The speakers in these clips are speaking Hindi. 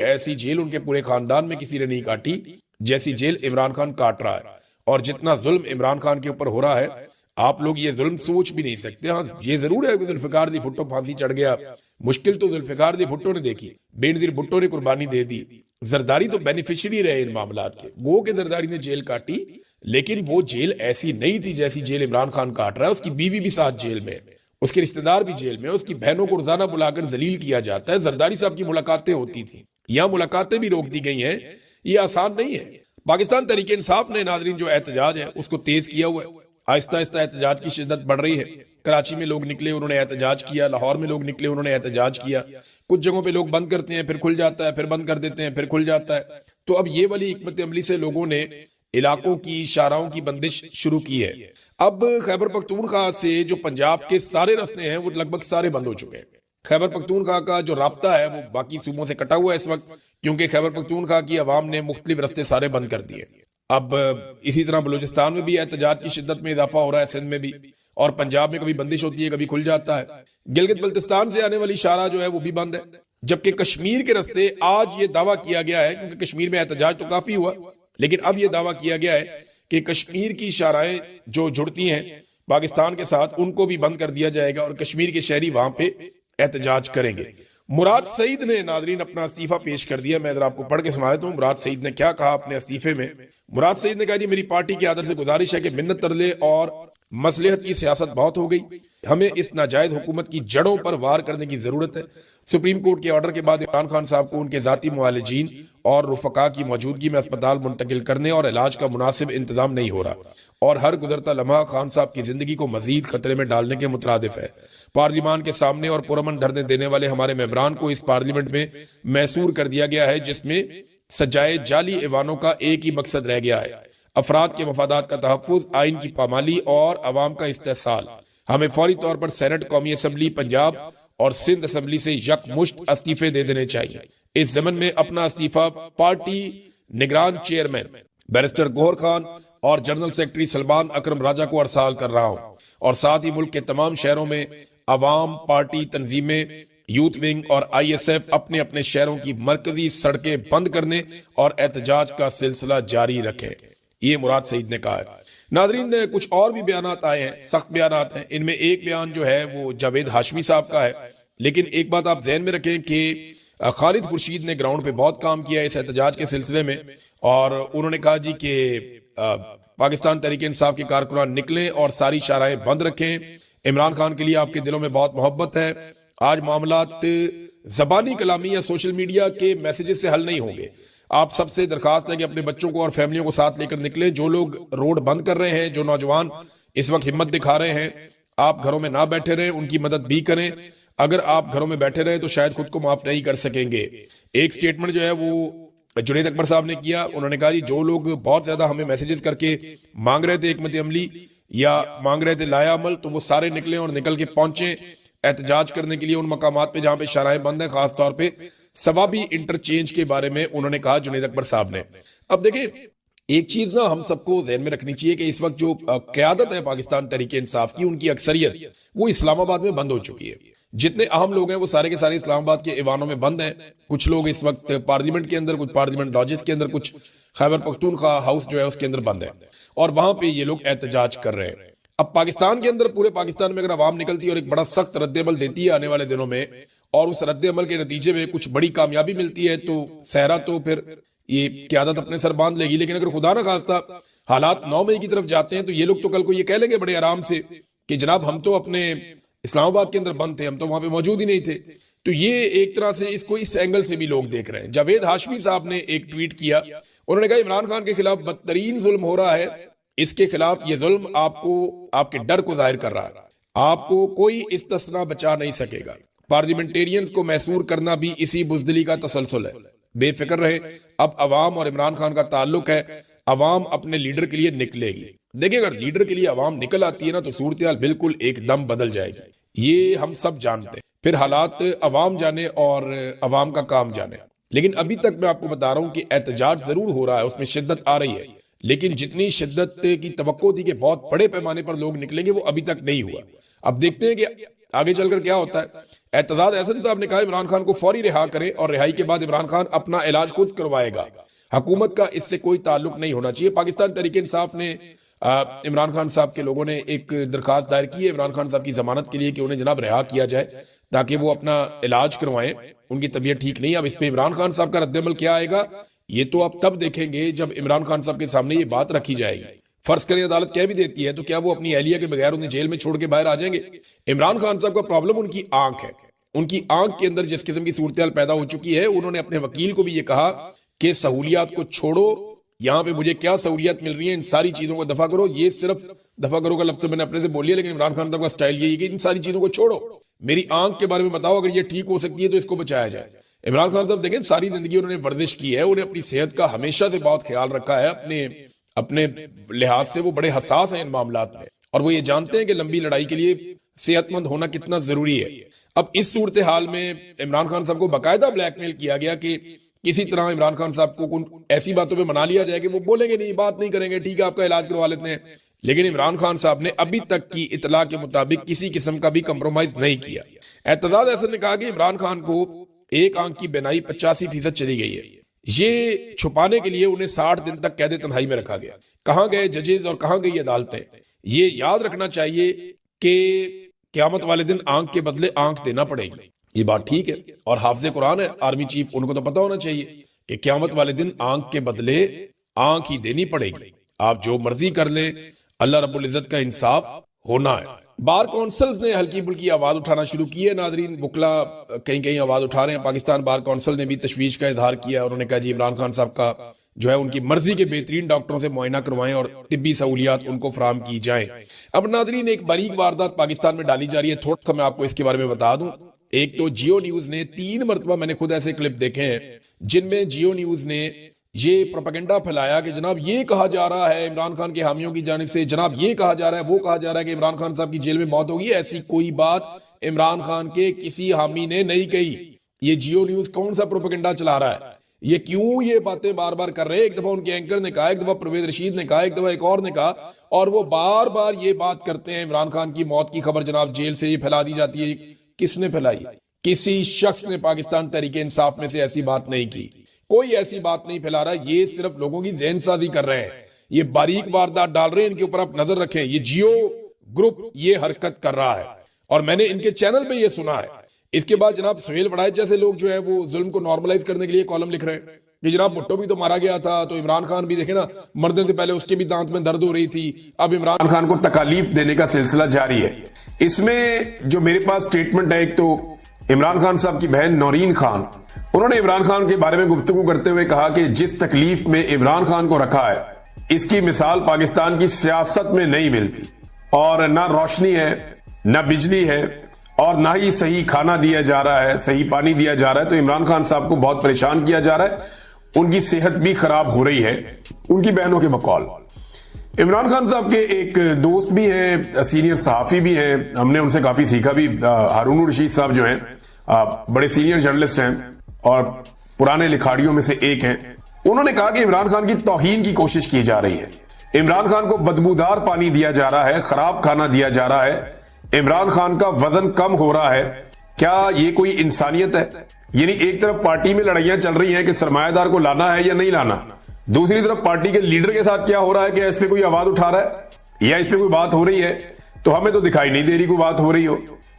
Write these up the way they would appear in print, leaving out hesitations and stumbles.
ऐसी जेल उनके पूरे खानदान में किसी ने नहीं काटी जैसी जेल इमरान खान काट रहा है। और जितना जुल्म इमरान खान के ऊपर हो रहा है, आप लोग ये जुल्म सोच भी नहीं सकते। हाँ, ये जरूर है कि जुल्फिकार दी भुट्टो फांसी चढ़ गया, मुश्किल तो जुल्फिकार दी भुट्टो ने देखी, बेनजीर भुट्टो ने कुर्बानी दे दी। जरदारी तो बेनिफिशियरी रहे इन मामलात के, वो के जरदारी ने जेल काटी, लेकिन वो जेल ऐसी नहीं थी जैसी जेल इमरान खान काट रहा है। उसकी बीवी भी साथ जेल में है, उसके रिश्तेदार भी जेल में, उसकी बहनों को रोजाना बुलाकर जलील किया जाता है। जरदारी साहब की मुलाकातें होती थी, यहाँ मुलाकातें भी रोक दी गई हैं। ये आसान नहीं है। पाकिस्तान तहरीक इंसाफ ने नाजरीन जो एहतजाज है उसको तेज किया हुआ है। आहिस्ता आहिस्ता एहतजाज की शिद्दत बढ़ रही है। कराची में लोग निकले, उन्होंने एहतजाज किया, लाहौर में लोग निकले, उन्होंने एहतजाज किया। कुछ जगहों पे लोग बंद करते हैं, फिर खुल जाता है, फिर बंद कर देते हैं, फिर खुल जाता है। तो अब ये वाली हिकमत अमली से लोगों ने इलाकों की शाहराहों की बंदिश शुरू की है। अब खैबर पख्तूनख्वा से जो पंजाब के सारे रास्ते हैं वो लगभग सारे बंद हो चुके हैं। खैबर पख्तूनख्वा का जो राब्ता है वो बाकी सूबों से कटा हुआ है इस वक्त, क्योंकि खैबर पख्तूनख्वा की आवाम ने मुख्तलिफ रास्ते सारे बंद कर दिए। अब इसी तरह बलूचिस्तान में भी एहतजाज की शिद्दत में इजाफा हो रहा है, सिंध में भी, और पंजाब में कभी बंदिश होती है, कभी खुल जाता है। गिलगित बल्तिस्तान से आने वाली शाहराह जो है वो भी बंद है। जबकि कश्मीर के रास्ते आज ये दावा किया गया है, क्योंकि कश्मीर में एहतजाज तो काफी हुआ, लेकिन अब यह दावा किया गया है कि कश्मीर की शाहराहें जो जुड़ती हैं पाकिस्तान के साथ उनको भी बंद कर दिया जाएगा और कश्मीर के शहरी वहां पे एहतजाज करेंगे। मुराद सईद ने नाजरीन अपना इस्तीफा पेश कर दिया। मैं जरा आपको पढ़ के सुना देता हूं मुराद सईद ने क्या कहा अपने इस्तीफे में। मुराद सईद ने कहा, जी मेरी पार्टी के आदर से गुजारिश है कि मिन्नत तरले और मसलहत की सियासत बहुत हो गई, हमें इस नाजायज हुकूमत की जड़ों पर वार करने की जरूरत है। सुप्रीम कोर्ट के ऑर्डर के बाद इमरान खान साहब को उनके जाती मुआलिजीन और रुफका की मौजूदगी में अस्पताल मुंतकिल करने और इलाज का मुनासिब इंतजाम नहीं हो रहा, और हर गुजरता लम्हा खान साहब की जिंदगी को मजीद खतरे में डालने के मुतरादिफ है। पार्लियामान के सामने और पुरअमन धरने देने वाले हमारे मेंबरान को इस पार्लियामेंट में मैसूर कर दिया गया है, जिसमें सजाए जाली ऐवानों का एक ही मकसद रह गया है, अफराद के मफादात का तहफ़्फ़ुज़, आइन की पामाली और अवाम का इस्तेहसाल। हमें फौरी तौर पर सेनेट, कौमी असम्बली पंजाब और सिंध असम्बली से यकमुश्त इस्तीफे दे देने चाहिए। इस जमन में अपना इस्तीफा पार्टी निगरान चेयरमैन बैरिस्टर गौहर खान और जनरल सेक्रेटरी सलमान अकरम राजा को अरसाल कर रहा हूं, और साथ ही मुल्क के तमाम शहरों में अवाम, पार्टी तंजीमें, यूथ विंग और ISF अपने अपने शहरों की मरकजी सड़कें बंद करने और एहतजाज का सिलसिला जारी रखें। ये मुराद सईद ने कहा है। नाजरीन, कुछ और भी बयानात आए हैं, सख्त बयानात हैं। इनमें एक बयान जो है वो जावेद हाशमी साहब का है, लेकिन एक बात आप ध्यान में रखें कि खालिद खुर्शीद ने ग्राउंड पे बहुत काम किया इस एहतजाज के सिलसिले में, और उन्होंने कहा जी कि पाकिस्तान तहरीक इंसाफ के कारकुनान निकलें और सारी शाहराहें बंद रखें। इमरान खान के लिए आपके दिलों में बहुत मोहब्बत है। आज मामलात जबानी कलामी या सोशल मीडिया के मैसेजेस से हल नहीं होंगे। आप सबसे दरखास्त है कि अपने बच्चों को और फैमिलियों को साथ लेकर निकलें। जो लोग रोड बंद कर रहे हैं, जो नौजवान इस वक्त हिम्मत दिखा रहे हैं, आप घरों में ना बैठे रहें, उनकी मदद भी करें। अगर आप घरों में बैठे रहे तो शायद खुद को माफ नहीं कर सकेंगे। एक स्टेटमेंट जो है वो जुनैद अकबर साहब ने किया। उन्होंने कहा जी जो लोग बहुत ज्यादा हमें मैसेजेस करके मांग रहे थे हिकमत अमली या मांग रहे थे लाया अमल, तो वो सारे निकले और निकल के पहुंचे एहतजाज करने के लिए उन मकामात पे जहां पे शाहराहें बंद है, खासतौर पे सवाबी इंटरचेंज के बारे में उन्होंने कहा जुनैद अकबर साहब ने। अब देखिए, एक चीज ना हम सबको ध्यान में रखनी चाहिए कि इस वक्त जो क्यादत है पाकिस्तान तहरीक इंसाफ की, उनकी अक्सरियत वो इस्लामाबाद में बंद हो चुकी है। जितने अहम लोग हैं वो सारे के सारे इस्लामाबाद के ऐवानों में बंद हैं। कुछ लोग इस वक्त पार्लियामेंट के अंदर, कुछ पार्लियामेंट लॉजेस के अंदर, कुछ खैबर पख्तूनख्वा हाउस जो है उसके अंदर बंद है, और वहां पे ये लोग एहतजाज कर रहे हैं। अब पाकिस्तान के अंदर, पूरे पाकिस्तान में अगर अवाम निकलती है और एक बड़ा सख्त रद्द-ए-अमल देती है आने वाले दिनों में, और उस रद्द-ए-अमल के नतीजे में कुछ बड़ी कामयाबी मिलती है, तो सहरा तो फिर ये क्यादत अपने सर बांध लेगी। लेकिन अगर खुदा ना खास्ता हालात 9 मई की तरफ जाते हैं तो ये लोग तो कल को ये कह लेंगे बड़े आराम से कि जनाब हम तो अपने इस्लामाबाद के अंदर बंद थे, हम तो वहां पे मौजूद ही नहीं थे। तो ये एक तरह से इसको इस एंगल से भी लोग देख रहे हैं। जावेद हाशमी साहब ने एक ट्वीट किया, उन्होंने कहा इमरान खान के खिलाफ बदतरीन जुल्म हो रहा है, इसके खिलाफ ये जुल्म आपको, आपके डर को जाहिर कर रहा है। आपको कोई इस्तिस्ना बचा नहीं सकेगा। पार्लियामेंटेरियंस को मैसूर करना भी इसी बुजदिली का तसलसल है। बेफिक्र रहे, अब अवाम और इमरान खान का ताल्लुक है, अवाम अपने लीडर के लिए निकलेगी। देखिए, अगर लीडर के लिए अवाम निकल आती है ना तो सूरत हाल बिल्कुल एकदम बदल जाएगी। ये हम सब जानते हैं। फिर हालात अवाम जाने और अवाम का काम जाने। लेकिन अभी तक मैं आपको बता रहा हूं कि एहतजाज जरूर हो रहा है, उसमें शिद्दत आ रही है, लेकिन जितनी शिद्दत की तवक्को थी कि बहुत बड़े पैमाने पर लोग निकलेंगे, वो अभी तक नहीं हुआ। अब देखते हैं कि आगे चलकर क्या होता है। एतजाज एहसन साहब ने कहा इमरान खान को फौरी रिहा करें और रिहाई के बाद इमरान खान अपना इलाज खुद करवाएगा, हुकूमत का इससे कोई ताल्लुक नहीं होना चाहिए। पाकिस्तान तहरीक इंसाफ ने इमरान खान साहब के लोगों ने एक दरखास्त दायर की है इमरान खान साहब की जमानत के लिए कि उन्हें जनाब रिहा किया जाए ताकि वो अपना इलाज करवाएं, उनकी तबीयत ठीक नहीं। अब इस पे इमरान खान साहब का रद्दमल क्या आएगा ये तो आप तब देखेंगे जब इमरान खान साहब के सामने ये बात रखी जाएगी। फर्ज करें अदालत कह भी देती है तो क्या वो अपनी अहलिया के बगैर उन्हें जेल में छोड़ के बाहर आ जाएंगे? इमरान खान साहब का प्रॉब्लम उनकी आंख है। उनकी आंख के अंदर जिस किस्म की सूरत पैदा हो चुकी है, उन्होंने अपने वकील को भी ये कहा कि सहूलियात को छोड़ो, यहाँ पे मुझे क्या सहूलियत मिल रही है, इन सारी चीजों को दफा करो। ये सिर्फ दफा करो का लफ्ज मैंने अपने से बोल लिया, लेकिन इमरान खान साहब का स्टाइल यही है कि इन सारी चीजों को छोड़ो, मेरी आंख के बारे में बताओ, अगर ये ठीक हो सकती है तो इसको बचाया जाए। इमरान खान साहब देखें सारी जिंदगी उन्होंने वर्जिश की है, उन्हें अपनी सेहत का हमेशा से बहुत ख्याल रखा है, अपने लिहाज से वो बड़े हसास हैं इन मामलात में, और वो ये जानते हैं कि लंबी लड़ाई के लिए सेहतमंद होना कितना जरूरी है। अब इस सूरत हाल में इमरान खान साहब को बाकायदा ब्लैकमेल किया गया कि किसी तरह इमरान खान साहब को ऐसी बातों पे मना लिया जाए कि वो बोलेंगे नहीं, बात नहीं करेंगे, ठीक है आपका इलाज करवा लेते हैं। लेकिन इमरान खान साहब ने अभी तक की इतला के मुताबिक किसी किस्म का भी कंप्रोमाइज नहीं किया। एतजाज एहसन ने कहा कि इमरान खान को एक आंख की बिनाई 85% चली गई है, ये छुपाने के लिए उन्हें 60 दिन तक कैद तन्हाई में रखा गया। कहां गए जजेज और कहां गई अदालतें? ये याद रखना चाहिए कि क़यामत वाले दिन आंख के बदले आंख देना पड़ेगी, ये बात ठीक है। और हाफिज़ कुरान है आर्मी चीफ, उनको तो पता होना चाहिए कि क़यामत वाले दिन आंख के बदले आंख ही देनी पड़ेगी। आप जो मर्जी कर ले, अल्लाह रब्बुल इज्जत का इंसाफ होना है। बार कौंसल्स ने हल्की बुल्की आवाज उठाना शुरू की है। नादरीन, वकला कहीं कहीं आवाज उठा रहे हैं। पाकिस्तान बार कौंसिल ने भी तशवीश का इजहार किया। उन्होंने कहा जी इमरान खान साहब का जो है उनकी मर्जी के बेहतरीन डॉक्टरों से मुआयना करवाएं और तिब्बी सहूलियात उनको फराहम की जाएं। अब नादरीन, एक बारीक वारदात पाकिस्तान में डाली जा रही है, थोड़ा सा मैं आपको इसके बारे में बता दूं। एक तो जियो न्यूज ने 3 मरतबा, मैंने खुद ऐसे क्लिप देखे हैं जिनमें जियो न्यूज ने ये प्रोपेगेंडा फैलाया कि जनाब ये कहा जा रहा है इमरान खान के हामियों की जानिब से, जनाब ये कहा जा रहा है, वो कहा जा रहा है कि इमरान खान साहब की जेल में मौत होगी। ऐसी कोई बात इमरान खान के किसी हामी ने नहीं कही। ये जियो न्यूज कौन सा प्रोपेगेंडा चला रहा है? ये क्यों ये बातें बार बार कर रहे हैं? एक दफा उनके एंकर ने कहा, एक दफा परवेज रशीद ने कहा, एक दफा एक और ने कहा, और वो बार बार ये बात करते हैं इमरान खान की मौत की खबर जनाब जेल से ये फैला दी जाती है। किसने फैलाई? किसी शख्स ने पाकिस्तान तहरीक इंसाफ में से ऐसी बात नहीं की, कोई ऐसी बात नहीं फैला रहा। ये सिर्फ लोगों की ज़हन साजी कर रहे हैं, ये बारीक वारदात डाल रहे हैं, इनके ऊपर आप नजर रखें। ये जियो ग्रुप ये हरकत कर रहा है और मैंने इनके चैनल पे ये सुना है। इसके बाद जनाब सुहेल वड़ाइच जैसे लोग जो है वो जुल्म को नॉर्मलाइज करने के लिए कॉलम लिख रहे हैं कि जनाब भुट्टो भी तो मारा गया था, तो इमरान खान भी देखे ना, मरने से पहले उसके भी दांत में दर्द हो रही थी, अब इमरान खान को तकालीफ देने का सिलसिला जारी है। इसमें जो मेरे पास स्टेटमेंट है, एक तो इमरान खान साहब की बहन नौरीन खान, उन्होंने इमरान खान के बारे में गुफ्तगू करते हुए कहा कि जिस तकलीफ में इमरान खान को रखा है इसकी मिसाल पाकिस्तान की सियासत में नहीं मिलती, और ना रोशनी है, ना बिजली है, और ना ही सही खाना दिया जा रहा है, सही पानी दिया जा रहा है। तो इमरान खान साहब को बहुत परेशान किया जा रहा है, उनकी सेहत भी खराब हो रही है, उनकी बहनों के बकौल। इमरान खान साहब के एक दोस्त भी हैं, सीनियर सहाफी भी हैं, हमने उनसे काफी सीखा भी। हारून रशीद साहब जो हैं बड़े सीनियर जर्नलिस्ट हैं और पुराने लिखाड़ियों में से एक हैं। उन्होंने कहा कि इमरान खान की तौहीन की कोशिश की जा रही है, इमरान खान को बदबूदार पानी दिया जा रहा है, खराब खाना दिया जा रहा है, इमरान खान का वजन कम हो रहा है। क्या ये कोई इंसानियत है? यानी एक तरफ पार्टी में लड़ाइयां चल रही हैं कि सरमायादार को लाना है या नहीं लाना, दूसरी तरफ पार्टी के लीडर के साथ क्या हो रहा है कि इस पे कोई आवाज उठा रहा है या इस पे कोई बात हो रही है, तो हमें तो दिखाई नहीं दे रही कोई बात हो रही हो।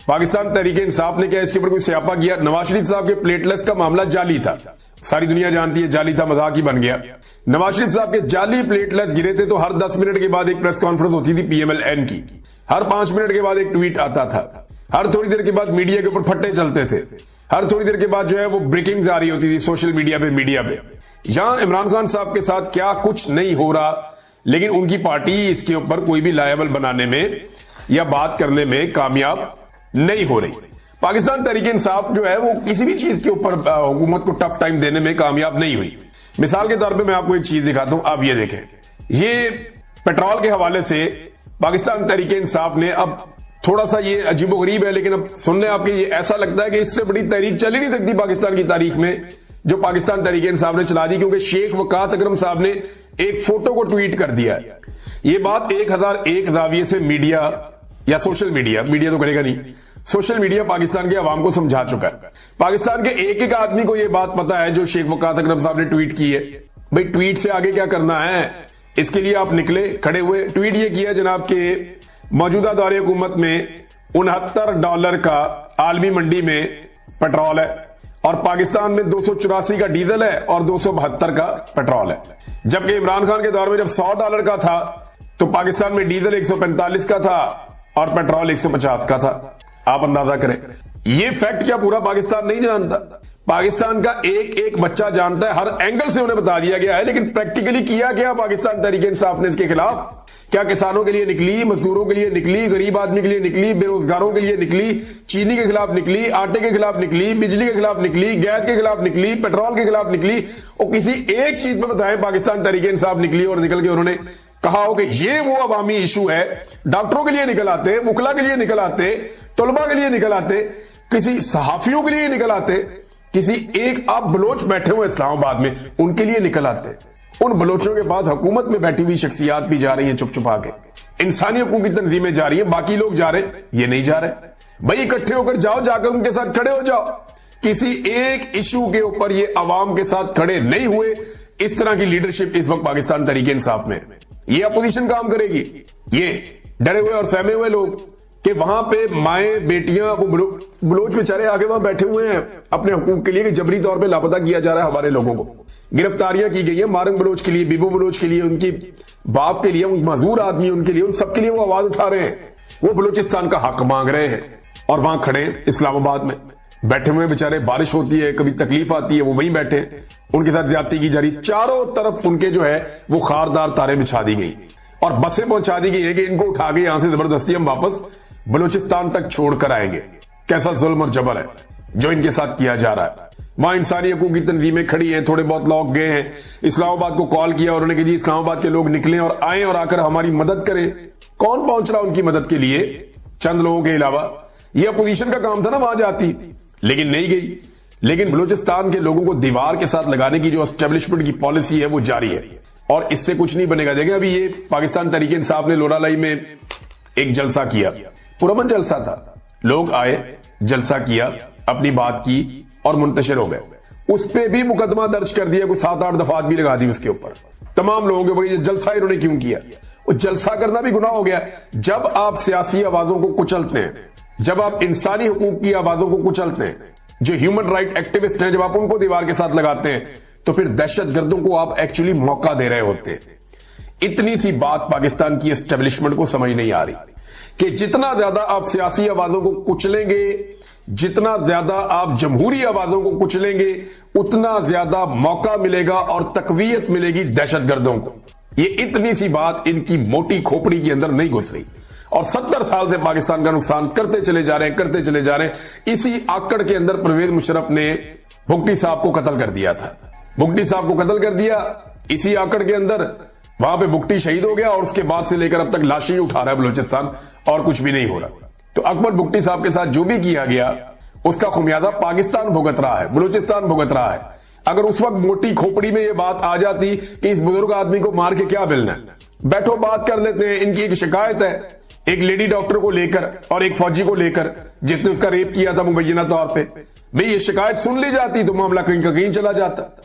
पाकिस्तान तहरीक इंसाफ ने क्या इसके ऊपर कोई स्यापा किया? नवाज शरीफ साहब के प्लेटलेट्स का मामला जाली था, सारी दुनिया जानती है, जाली था, मजाक ही बन गया। नवाज शरीफ साहब के जाली प्लेटलेट्स गिरे थे तो हर 10 मिनट के बाद एक प्रेस कॉन्फ्रेंस होती थी PMLN की, हर 5 मिनट के बाद एक ट्वीट आता था, हर थोड़ी देर के बाद मीडिया के ऊपर फट्टे चलते थे, हर थोड़ी देर के बाद जो है वो ब्रेकिंग्स आ रही होती थी सोशल मीडिया पे। यहां इमरान खान साहब के साथ क्या कुछ नहीं हो रहा, लेकिन उनकी पार्टी इसके ऊपर कोई भी लायबल बनाने में या बात करने में कामयाब नहीं हो रही। पाकिस्तान तहरीक इंसाफ जो है वो किसी भी चीज के ऊपर हुकूमत को टफ टाइम देने में कामयाब नहीं हुई। मिसाल के तौर पे मैं आपको एक चीज दिखाता हूं, आप ये देखें, ये पेट्रोल के हवाले से पाकिस्तान तहरीक इंसाफ ने, अब थोड़ा सा ये अजीबोगरीब है लेकिन अब सुनने आपके ये ऐसा लगता है कि इससे बड़ी तहरीक चल ही नहीं सकती पाकिस्तान की तारीख में जो पाकिस्तान तहरीक इंसाफ ने चला दी, क्योंकि शेख वकास अकरम साहब ने एक फोटो को ट्वीट कर दिया है। ये बात 1001 जाविये से मीडिया या सोशल मीडिया तो करेगा नहीं, सोशल मीडिया पाकिस्तान के अवाम को समझा चुका है। पाकिस्तान के एक एक आदमी को यह बात पता है जो शेख वकास अकरम साहब ने ट्वीट की है। भाई ट्वीट से आगे क्या करना है, इसके लिए आप निकले खड़े हुए। ट्वीट ये किया जनाब के मौजूदा दौरे हुकूमत में $69 का आलमी मंडी में पेट्रोल है और पाकिस्तान में 284 का डीजल है और 272 का पेट्रोल है। जबकि इमरान खान के दौर में जब $100 का था तो पाकिस्तान में डीजल 145 का था और पेट्रोल 150 का था। आप अंदाजा करें, ये फैक्ट क्या पूरा पाकिस्तान नहीं जानता? पाकिस्तान का एक एक बच्चा जानता है, हर एंगल से उन्हें बता दिया गया है, लेकिन प्रैक्टिकली किया गया पाकिस्तान तहरीक इंसाफ ने इसके खिलाफ? क्या किसानों के लिए निकली, मजदूरों के लिए निकली, गरीब आदमी के लिए निकली, बेरोजगारों के लिए निकली, चीनी के खिलाफ निकली, आटे के खिलाफ निकली, बिजली के खिलाफ निकली, गैस के खिलाफ निकली, पेट्रोल के खिलाफ निकली? और किसी एक चीज पर बताएं पाकिस्तान तहरीक इंसाफ निकली और निकल के उन्होंने कहा हो कि ये वो अवामी इशू है। डॉक्टरों के लिए निकल आते, वुकला के लिए निकल आते, तलबा के लिए निकल आते, किसी सहाफियों के लिए निकल आते, किसी एक आप बलोच बैठे हुए इस्लामाबाद में उनके लिए निकल आते। उन बलोचों के बाद हुकूमत में बैठी हुई शख्सियात भी जा रही हैं चुप चुपा के, इंसानी हकूक की तंजीमें जा रही हैं, बाकी लोग जा रहे हैं, ये नहीं जा रहे। भाई इकट्ठे होकर जाओ, जाकर उनके साथ खड़े हो जाओ। किसी एक इशू के ऊपर ये अवाम के साथ खड़े नहीं हुए। इस तरह की लीडरशिप इस वक्त पाकिस्तान तहरीक इंसाफ में, ये अपोजिशन काम करेगी। ये डरे हुए और सहमे हुए लोग कि वहां पे माएं बेटियां, वो बलोच बेचारे आगे वहां बैठे हुए हैं अपने हकूक के लिए कि जबरी तौर पे लापता किया जा रहा है हमारे लोगों को। गिरफ्तारियां की गई हैं मारंग बलोच के लिए, बीबो बलोच के लिए, उनकी बाप के लिए, उन मजदूर आदमी उनके लिए, उन सबके लिए वो आवाज उठा रहे हैं। वो बलूचिस्तान का हक मांग रहे हैं और वहां खड़े इस्लामाबाद में बैठे हुए बेचारे। बारिश होती है, कभी तकलीफ आती है, वो वहीं बैठे, उनके साथ ज्यादती की जा रही। चारों तरफ उनके जो है वो खारदार तारे बिछा दी गई और बसें पहुंचा दी गई है कि इनको उठा के यहां से जबरदस्ती हम वापस बलूचिस्तान तक छोड़कर आएंगे। कैसा जुल्म और जबर है जो इनके साथ किया जा रहा है। वहां इंसानी हकूक की तंजीमें खड़ी हैं, थोड़े बहुत लोग गए हैं, इस्लामाबाद को कॉल किया और उन्होंने कहा जी इस्लामाबाद के लोग निकलें और आए और आकर हमारी मदद करें। कौन पहुंच रहा उनकी मदद के लिए? चंद लोगों के अलावा। यह अपोजिशन का काम था ना वहां जाती, लेकिन नहीं गई। लेकिन बलूचिस्तान के लोगों को दीवार के साथ लगाने की जो एस्टेब्लिशमेंट की पॉलिसी है वो जारी है और इससे कुछ नहीं बनेगा। देखें अभी ये पाकिस्तान तहरीक इंसाफ ने लोरालाई में एक जलसा किया, पुरअमन जलसा था। लोग आए, जलसा किया, अपनी बात की और मुंतशिर हो गए। उस पर भी मुकदमा दर्ज कर दिया, कुछ 7-8 दफात भी लगा दी उसके ऊपर तमाम लोगों के ऊपर। ये जलसा इन्होंने क्यों किया? वो जलसा करना भी गुनाह हो गया। जब आप सियासी आवाजों को कुचलते हैं, जब आप इंसानी हकूक की आवाजों को कुचलते हैं, जो ह्यूमन राइट एक्टिविस्ट हैं, जब आप उनको दीवार के साथ लगाते हैं, तो फिर दहशतगर्दों को आप एक्चुअली मौका दे रहे होते हैं। इतनी सी बात पाकिस्तान की एस्टेब्लिशमेंट को समझ नहीं आ रही कि जितना ज्यादा आप सियासी आवाजों को कुचलेंगे, जितना ज्यादा आप जमहूरी आवाजों को कुचलेंगे, उतना ज्यादा मौका मिलेगा और तकवीयत मिलेगी दहशतगर्दों को। ये इतनी सी बात इनकी मोटी खोपड़ी के अंदर नहीं घुस रही और 70 साल से पाकिस्तान का नुकसान करते चले जा रहे हैं, करते चले जा रहे हैं। इसी आकड़ के अंदर परवेज मुशर्रफ ने भुट्टी साहब को कत्ल कर दिया था। भुट्टी साहब को कत्ल कर दिया इसी आकड़ के अंदर। वहां पे भुट्टी शहीद हो गया और उसके बाद से लेकर अब तक लाशें ही उठा रहा है बलूचिस्तान और कुछ भी नहीं हो रहा। तो अकबर भुट्टी साहब के साथ जो भी किया गया उसका खुमियाजा पाकिस्तान भुगत रहा है, बलूचिस्तान भुगत रहा है। अगर उस वक्त मोटी खोपड़ी में यह बात आ जाती कि इस बुजुर्ग आदमी को मार के क्या मिलना है, बैठो बात कर लेते हैं। इनकी एक शिकायत है एक लेडी डॉक्टर को लेकर और एक फौजी को लेकर जिसने उसका रेप किया था मुबैना तौर पे। भाई ये शिकायत सुन ली जाती तो मामला कहीं का कहीं चला जाता।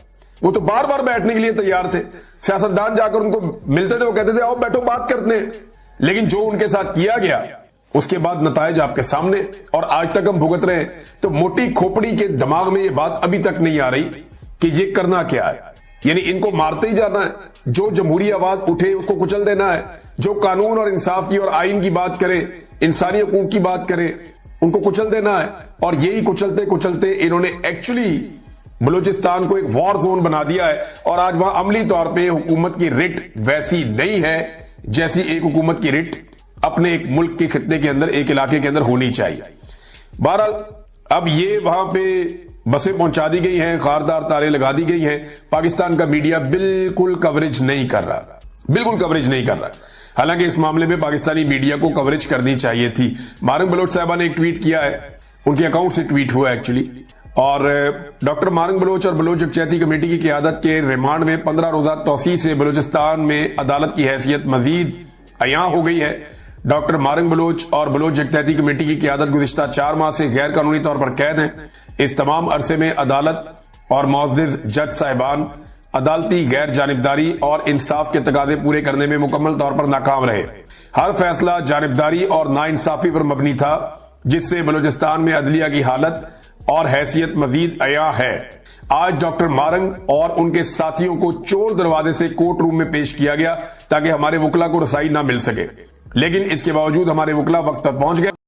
वो तो बार बार बैठने के लिए तैयार थे। सियासतदान जाकर उनको मिलते थे, वो कहते थे आओ बैठो बात करते हैं। लेकिन जो उनके साथ किया गया उसके बाद नताइज आपके सामने और आज तक हम भुगत रहे हैं। तो मोटी खोपड़ी के दिमाग में ये बात अभी तक नहीं आ रही कि ये करना क्या है। यानी इनको मारते ही जाना है, जो जमहूरी आवाज उठे उसको कुचल देना है, जो कानून और इंसाफ की और आइन की बात करे, इंसानी हकूक की बात करे, उनको कुचल देना है। और यही कुचलते कुचलते इन्होंने एक्चुअली बलूचिस्तान को एक वॉर जोन बना दिया है और आज वहां अमली तौर पे हुकूमत की रिट वैसी नहीं है जैसी एक हुकूमत की रिट अपने एक मुल्क के खित्ते के अंदर, एक इलाके के अंदर होनी चाहिए। बहरहाल अब ये वहां पे बसें पहुंचा दी गई हैं, खारदार तारे लगा दी गई हैं। पाकिस्तान का मीडिया बिल्कुल कवरेज नहीं कर रहा, बिल्कुल कवरेज नहीं कर रहा। हालांकि इस मामले में पाकिस्तानी मीडिया को कवरेज करनी चाहिए थी। मारंग बलोच साहबा ने एक ट्वीट किया है, उनके अकाउंट से ट्वीट हुआ एक्चुअली। और डॉक्टर मारंग बलोच और बलोच यकजहती कमेटी की क़यादत के रिमांड में 15 रोजा तौसी से बलूचिस्तान में अदालत की हैसियत मजीद अयां हो गई है। डॉक्टर मारंग बलोच और बलोच यकतहती कमेटी की क़यादत गुज़िश्ता 4 माह से गैर कानूनी तौर पर कैद हैं। इस तमाम अरसे में अदालत और मुअज़्ज़िज़ जज साहिबान अदालती गैर जानिबदारी और इंसाफ के तकाजे पूरे करने में मुकम्मल तौर पर नाकाम रहे। हर फैसला जानिबदारी और नाइंसाफी पर मबनी था, जिससे बलूचिस्तान में अदलिया की हालत और हैसियत मजीद अया है। आज डॉक्टर मारंग और उनके साथियों को चोर दरवाजे से कोर्ट रूम में पेश किया गया ताकि हमारे वकला को रसाई ना मिल सके, लेकिन इसके बावजूद हमारे वकला वक्त पर पहुंच गए।